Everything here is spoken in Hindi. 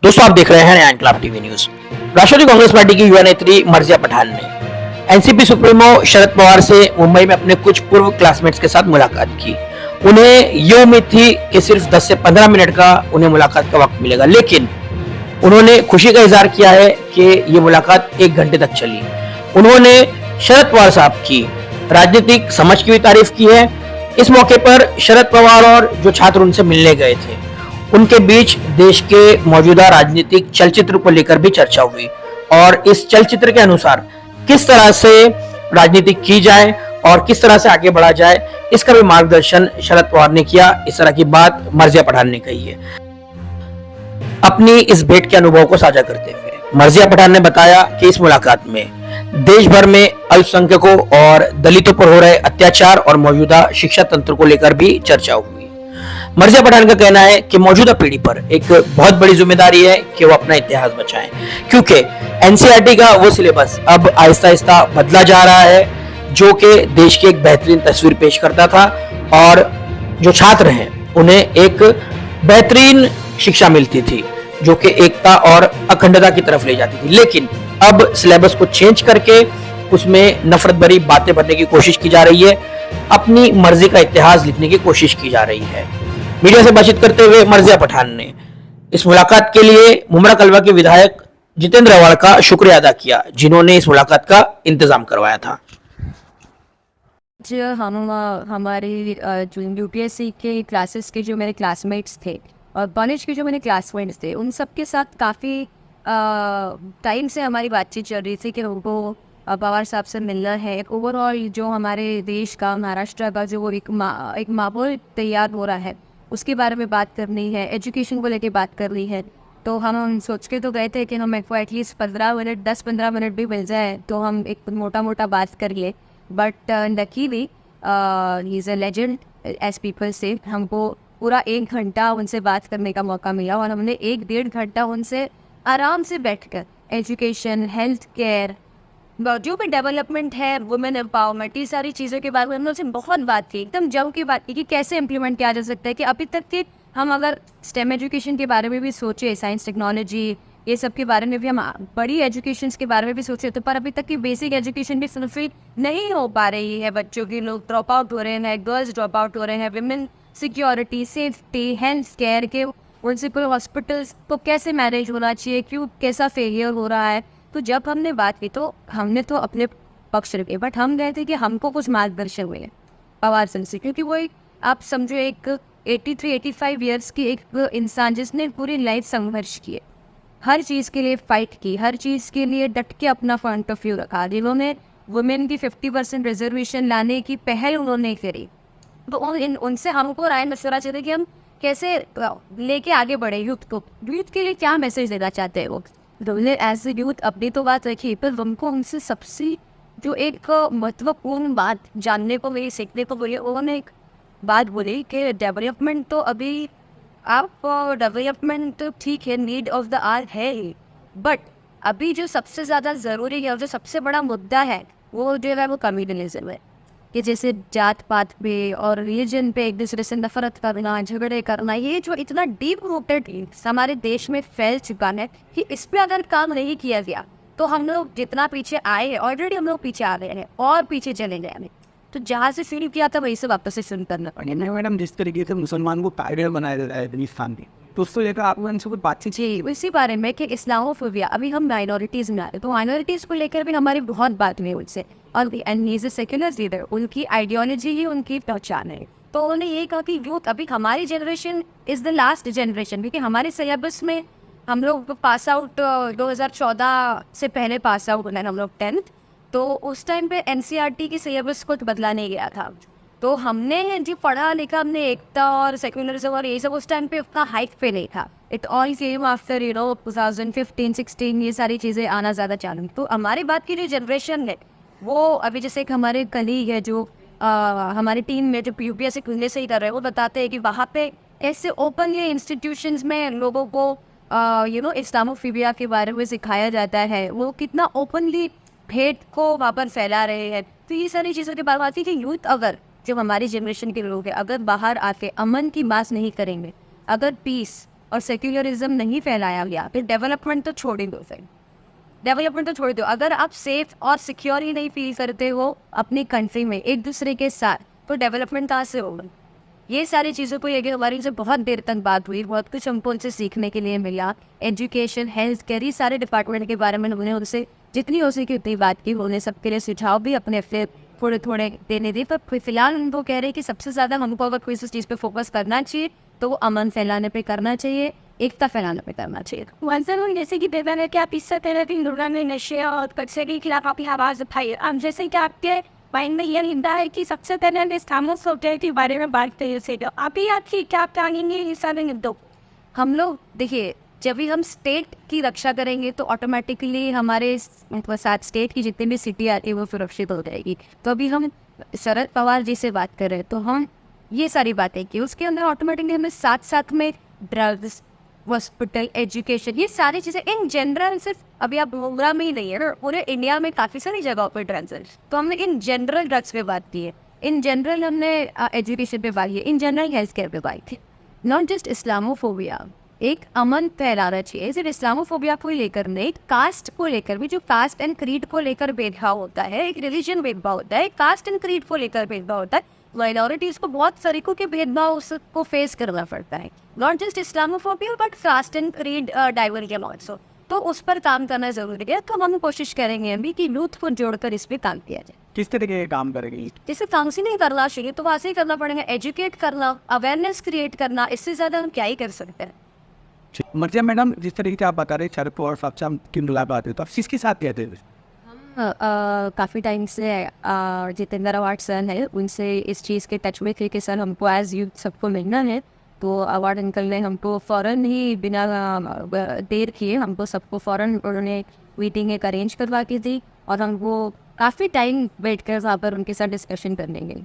दोस्तों आप देख रहे हैं नया इनकलाब टीवी न्यूज। राष्ट्रवादी कांग्रेस पार्टी की युवा नेत्री मर्जिया पठान ने एनसीपी सुप्रीमो शरद पवार से मुंबई में अपने कुछ पूर्व क्लासमेट्स के साथ मुलाकात की। उन्हें ये उम्मीद थी कि सिर्फ 10 से 15 मिनट का उन्हें मुलाकात का वक्त मिलेगा, लेकिन उन्होंने खुशी का इजहार किया है कि ये मुलाकात 1 घंटे तक चली। उन्होंने शरद पवार साहब की राजनीतिक समझ की भी तारीफ की है। इस मौके पर शरद पवार और जो छात्र उनसे मिलने गए थे उनके बीच देश के मौजूदा राजनीतिक चलचित्र को लेकर भी चर्चा हुई और इस चलचित्र के अनुसार किस तरह से राजनीति की जाए और किस तरह से आगे बढ़ा जाए, इसका भी मार्गदर्शन शरद पवार ने किया। इस तरह की बात मर्जिया पठान ने कही है। अपनी इस भेंट के अनुभव को साझा करते हुए मर्जिया पठान ने बताया कि इस मुलाकात में देश भर में अल्पसंख्यकों और दलितों पर हो रहे अत्याचार और मौजूदा शिक्षा तंत्र को लेकर भी चर्चा हुई। मर्जिया पठान का कहना है कि मौजूदा पीढ़ी पर एक बहुत बड़ी जिम्मेदारी है कि वो अपना इतिहास बचाएं, क्योंकि एनसीईआरटी का वो सिलेबस अब आहिस्ता आहिस्ता बदला जा रहा है जो कि देश की एक बेहतरीन तस्वीर पेश करता था और जो छात्र हैं उन्हें एक बेहतरीन शिक्षा मिलती थी जो कि एकता और अखंडता की तरफ ले जाती थी। लेकिन अब सिलेबस को चेंज करके उसमें नफरत भरी बातें भरने की कोशिश की जा रही है, अपनी मर्जी का इतिहास लिखने की कोशिश की जा रही है। मीडिया से बातचीत करते हुए मर्जिया पठान ने इस मुलाकात के लिए मुमरा कलवा के विधायक जितेंद्र अवाड़ का शुक्रिया अदा किया, जिन्होंने इस मुलाकात का इंतजाम करवाया था। हमारे जो यूपीएससी के क्लासेस के जो मेरे क्लासमेट्स थे और कॉलेज के जो मेरे क्लासमेट्स थे उन सब के साथ काफ़ी टाइम से हमारी बातचीत चल रही थी कि उनको पवार साहब से मिलना है। ओवरऑल जो हमारे देश का, महाराष्ट्र का जो एक माहौल तैयार हो रहा है उसके बारे में बात करनी है, एजुकेशन को लेके बात करनी है। तो हम सोच के तो गए थे कि हम एक एटलीस्ट 15 मिनट 10-15 मिनट भी मिल जाए तो हम एक मोटा बात कर लिए। But luckily he is a legend as people से। हमको पूरा 1 घंटा उनसे बात करने का मौका मिला और हमने 1-1.5 घंटा उनसे आराम से बैठकर एजुकेशन, हेल्थ केयर, जो भी डेवलपमेंट है, वुमेन एम्पावरमेंट, ये सारी चीज़ों के बारे में हमने उनसे बहुत बात की, एकदम जम की बात की कि कैसे इम्प्लीमेंट किया जा सकता है। कि अभी तक के हम अगर स्टेम एजुकेशन के बारे में भी सोचे, साइंस टेक्नोलॉजी ये सब के बारे में भी, हम बड़ी एजुकेशन के बारे में भी सोचे तो पर अभी तक की बेसिक एजुकेशन भी फुलफिल नहीं हो पा रही है। बच्चों की लोग ड्रॉप आउट हो रहे हैं, गर्ल्स ड्रॉप आउट हो रहे हैं, women security, safety, health care के म्यूनसिपल हॉस्पिटल्स को कैसे मैनेज होना चाहिए, क्यों कैसा फेलियर हो रहा है। तो जब हमने बात की तो हमने तो अपने पक्ष रखे, बट हम गए थे कि हमको कुछ मार्गदर्शन हुए पवार सिंह से, क्योंकि वो एक, आप समझो, एक 83-85 ईयर्स की एक इंसान जिसने पूरी लाइफ संघर्ष किए, हर चीज़ के लिए फाइट की, हर चीज़ के लिए डट के अपना पॉइंट ऑफ व्यू रखा, जिन्होंने वुमेन की 50% रिजर्वेशन लाने की पहल उन्होंने करी। तो उनसे हमको राय मशवरा चाहिए कि हम कैसे लेके आगे बढ़े यूथ को, यूथ के लिए क्या मैसेज देना चाहते हैं वो। उन्होंने एज ए यूथ अपनी तो बात रखी, पर हमको उनसे सबसे जो एक महत्वपूर्ण बात जानने को मिली, सीखने को मिली, उन्होंने एक बात बोली कि डेवलपमेंट तो अभी आप डेवलपमेंट ठीक है, नीड ऑफ द आवर है ही, बट अभी जो सबसे ज़्यादा ज़रूरी है और जो सबसे बड़ा मुद्दा है वो जो है वो कम्युनलिज्म है। कि जैसे जात पात पे और रिलीजन पे एक दूसरे से नफरत करना, झगड़े करना, ये जो इतना डीप रूटेड हमारे देश में फैल चुका है कि इस पर अगर काम नहीं किया गया तो हम लोग जितना पीछे आए हैं, ऑलरेडी हम लोग पीछे आ गए हैं और पीछे चले जाएंगे। तो जहाँ से शुरू किया था वहीं से वापस से शुरू करना पड़ेगा। मैडम, जिस तरीके से मुसलमान को टाइगर बनाया जाता है हिंदुस्तान में, तो उसको लेकर आपको इनसे कुछ बातचीत? जी, इसी बारे में कि इस्लामोफोबिया, अभी हम माइनॉरिटीज़ में आ रहे, तो माइनॉरिटीज़ को लेकर भी हमारी बहुत बात हुई उनसे। और and he is a secular leader, उनकी आइडियोलॉजी ही उनकी पहचान है। तो उन्होंने ये कहा कि यूथ, अभी हमारी generation is the last generation, क्योंकि हमारे सिलेबस में हम लोग पास आउट 2014 से पहले पास आउट होना है हम लोग 10th, तो उस टाइम पे एनसीईआरटी की सिलेबस को बदला नहीं गया था। तो हमने जो पढ़ा लिखा, हमने एकता और सेक्युलरिज्म और ये सब उस टाइम पे उतना हाइक पे नहीं था। इट ऑल केम आफ्टर 2015-16 ये सारी चीज़ें आना ज़्यादा चालू। तो हमारी बात की जो जनरेशन है वो अभी, जैसे एक हमारे कलीग है जो हमारी टीम में जो यूपीएससी खुलने से ही कर रहे हैं, वो बताते हैं कि वहाँ पे ऐसे ओपनली इंस्टीट्यूशंस में लोगों को इस्लामोफोबिया के बारे में सिखाया जाता है, वो कितना ओपनली हेट को वहाँ पर फैला रहे हैं। तो ये सारी चीज़ों के बारे में आती है कि यूथ, अगर जो हमारी जनरेशन के लोग हैं, अगर बाहर आके अमन की बात नहीं करेंगे, अगर पीस और सेक्युलरिज्म नहीं फैलाया गया, फिर डेवलपमेंट तो छोड़ ही दो सर, डेवलपमेंट तो छोड़ दो। अगर आप सेफ और सिक्योर ही नहीं फील करते हो अपनी कंट्री में एक दूसरे के साथ, तो डेवलपमेंट कहाँ से होगा? ये सारी चीज़ों को लेकर हमारी से बहुत देर तक बात हुई, बहुत कुछ हमको उनसे सीखने के लिए मिला। एजुकेशन, हेल्थ केयर, ये सारे डिपार्टमेंट के बारे में हमने उनसे जितनी हो सकी उतनी बात की। उन्हें सबके लिए सुझाव भी अपने थोड़े थोड़े देने दिए, पर फिलहाल उनको कह रहे हैं कि सबसे ज़्यादा हमको अगर कोई इस चीज़ पे फोकस करना चाहिए तो वो अमन फैलाने पे करना चाहिए, एकता फैलाने पे करना चाहिए। वंसन जैसे कि देवन है कि आप इससे पहले भी दुनिया में नशे और कचरे के खिलाफ आपकी आवाज़ उठाई। अब जैसे कि आपके माइंड में ये निंदा है कि सबसे पहले इस्लामिक सोसाइटी के बारे में बात करिए से, तो अभी आपकी क्या कहेंगे इस सारे मुद्दों? हम लोग देखिए, जब भी हम स्टेट की रक्षा करेंगे तो ऑटोमेटिकली हमारे साथ स्टेट की जितनी भी सिटी आती है वो सुरक्षित हो जाएगी। तो अभी हम शरद पवार जी से बात कर रहे हैं तो हम ये सारी बातें की, उसके अंदर ऑटोमेटिकली हमें साथ साथ में ड्रग्स, हॉस्पिटल, एजुकेशन, ये सारी चीज़ें इन जनरल, सिर्फ अभी आप मुंगरा में ही नहीं है ना, पूरे इंडिया में काफ़ी सारी जगहों पर ड्रग्स है, तो हमने इन जनरल ड्रग्स पे बात की है, इन जनरल हमने एजुकेशन पे बात की है, इन जनरल हेल्थ केयर पे बात थी। नॉट जस्ट इस्लामोफोबिया, एक अमन फैलाना चाहिए, सिर्फ इस्लामोफोबिया को लेकर नहीं, कास्ट को लेकर भी, जो कास्ट एंड क्रीड को लेकर भेदभाव होता है, एक रिलीजन भेदभाव होता है, कास्ट एंड क्रीड को लेकर भेदभाव होता है, माइनॉरिटीज़ को बहुत तरीकों के भेदभाव को फेस करना पड़ता है। Not just Islamophobia but caste and creed diversion also, तो उस पर काम करना ज़रूरी है। तो हम कोशिश करेंगे अभी कि यूथ को जोड़कर इस पर काम किया जाए। किस तरीके के काम करेंगे? जैसे काउंसलिंग करना चाहिए तो वहाँ से ही करना पड़ेगा, एजुकेट करना, अवेयरनेस क्रिएट करना, इससे ज़्यादा हम क्या ही कर सकते हैं। मर्जिया मैडम, जिस तरीके से आप बता रहे शरद पवार साहब से हम की मुलाकात है, तो आप किसके साथ कहते हैं? काफ़ी टाइम से जितेंद्र अवार्ड सर है, उनसे इस चीज़ के टच में थे कि सर हमको एज यूथ सबको मिलना है, तो अवार्ड अंकल ने हमको फ़ौरन ही बिना देर किए हमको सबको फ़ौरन उन्होंने मीटिंग एक अरेंज करवा की थी और हमको काफ़ी टाइम वेट कर वहाँ पर उनके साथ डिस्कशन करने गए।